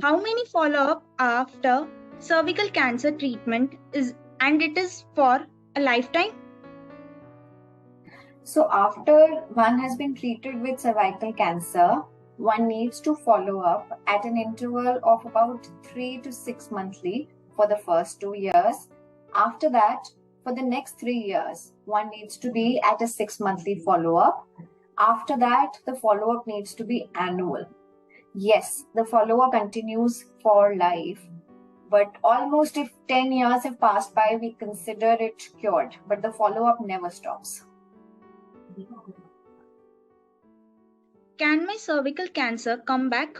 How many follow-up after cervical cancer treatment is and it is for a lifetime? So after one has been treated with cervical cancer, one needs to follow up at an interval of about 3 to 6 monthly for the first 2 years. After that, for the next 3 years, one needs to be at a 6 monthly follow-up. After that, the follow-up needs to be annual. Yes, the follow-up continues for life, but almost if 10 years have passed by, we consider it cured, but the follow-up never stops. Can my cervical cancer come back?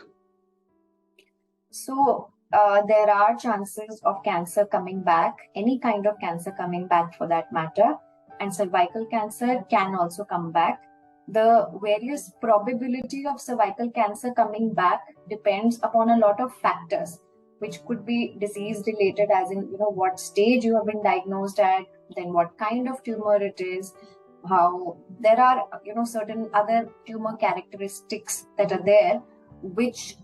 So there are chances of cancer coming back, any kind of cancer coming back for that matter, and cervical cancer can also come back. The various probability of cervical cancer coming back depends upon a lot of factors, which could be disease related, as in what stage you have been diagnosed at, then what kind of tumor it is, how there are certain other tumor characteristics that are there which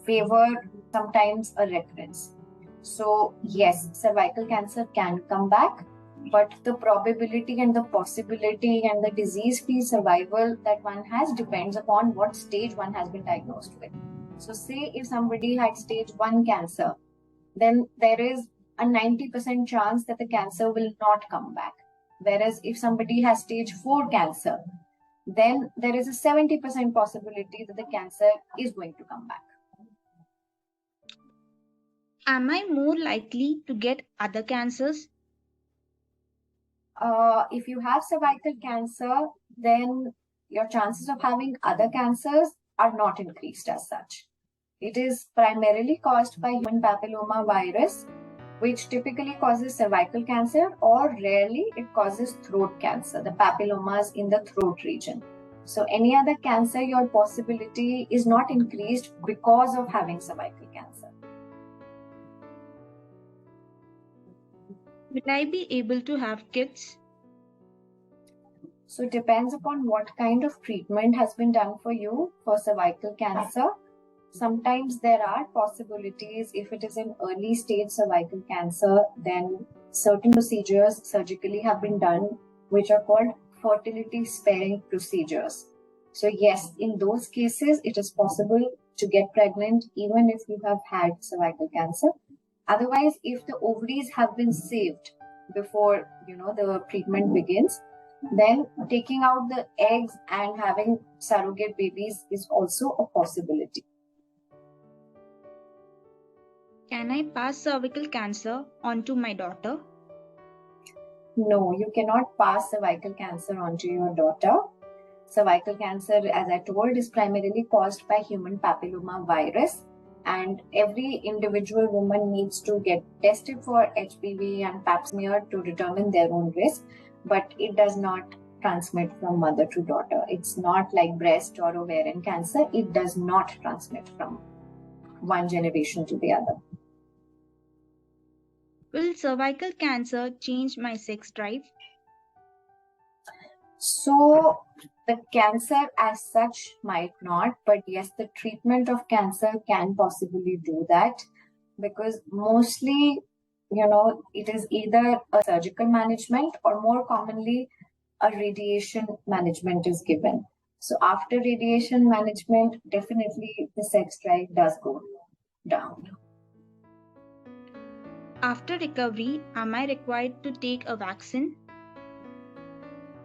favor sometimes a recurrence. So yes, cervical cancer can come back, but the probability and the possibility and the disease-free survival that one has depends upon what stage one has been diagnosed with. So say if somebody had stage 1 cancer, then there is a 90% chance that the cancer will not come back. Whereas if somebody has stage 4 cancer, then there is a 70% possibility that the cancer is going to come back. Am I more likely to get other cancers? If you have cervical cancer, then your chances of having other cancers are not increased as such. It is primarily caused by human papilloma virus, which typically causes cervical cancer, or rarely it causes throat cancer, the papillomas in the throat region. So any other cancer, your possibility is not increased because of having cervical cancer. Will I be able to have kids? So it depends upon what kind of treatment has been done for you for cervical cancer. Sometimes there are possibilities. If it is an early stage cervical cancer, then certain procedures surgically have been done, which are called fertility sparing procedures. So yes, in those cases, it is possible to get pregnant even if you have had cervical cancer. Otherwise, if the ovaries have been saved before the treatment begins, then taking out the eggs and having surrogate babies is also a possibility. Can I pass cervical cancer on to my daughter? No, you cannot pass cervical cancer on to your daughter. Cervical cancer, as I told, is primarily caused by human papilloma virus, and every individual woman needs to get tested for HPV and pap smear to determine their own risk, but it does not transmit from mother to daughter. It's not like breast or ovarian cancer. It does not transmit from one generation to the other. Will cervical cancer change my sex drive? So the cancer as such might not, but yes, the treatment of cancer can possibly do that, because mostly, it is either a surgical management or more commonly a radiation management is given. So after radiation management, definitely the sex drive does go down. After recovery, am I required to take a vaccine?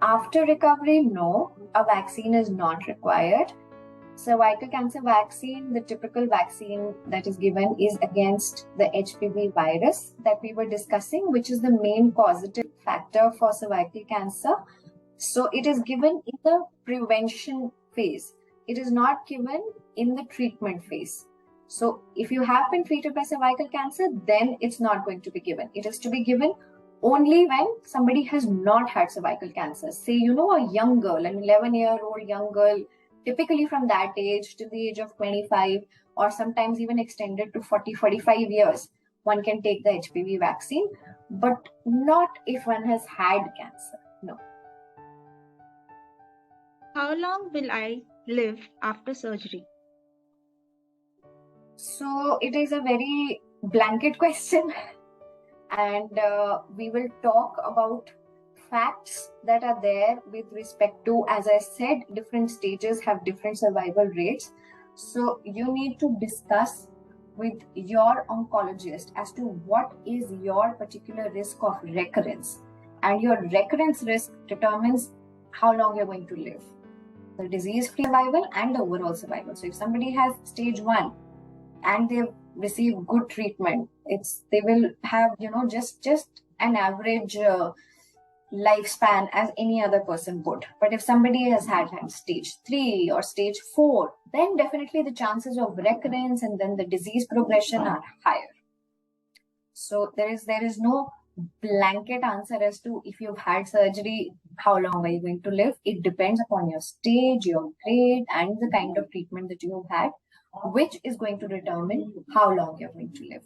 After recovery, no, a vaccine is not required. Cervical cancer vaccine, the typical vaccine that is given is against the HPV virus that we were discussing, which is the main causative factor for cervical cancer. So it is given in the prevention phase. It is not given in the treatment phase. So if you have been treated by cervical cancer, then it's not going to be given. It is to be given only when somebody has not had cervical cancer. Say, a young girl, an 11-year-old young girl, typically from that age to the age of 25, or sometimes even extended to 40, 45 years, one can take the HPV vaccine, but not if one has had cancer. No. How long will I live after surgery? So it is a very blanket question, and we will talk about facts that are there with respect to, as I said, different stages have different survival rates. So you need to discuss with your oncologist as to what is your particular risk of recurrence, and your recurrence risk determines how long you're going to live, the disease-free survival and the overall survival. So if somebody has stage 1 and they've received good treatment, they will have just an average lifespan as any other person would. But if somebody has had stage 3 or stage 4, then definitely the chances of recurrence and then the disease progression are higher. So there is no blanket answer as to if you've had surgery, how long are you going to live. It depends upon your stage, your grade, and the kind of treatment that you have had, which is going to determine how long you're going to live.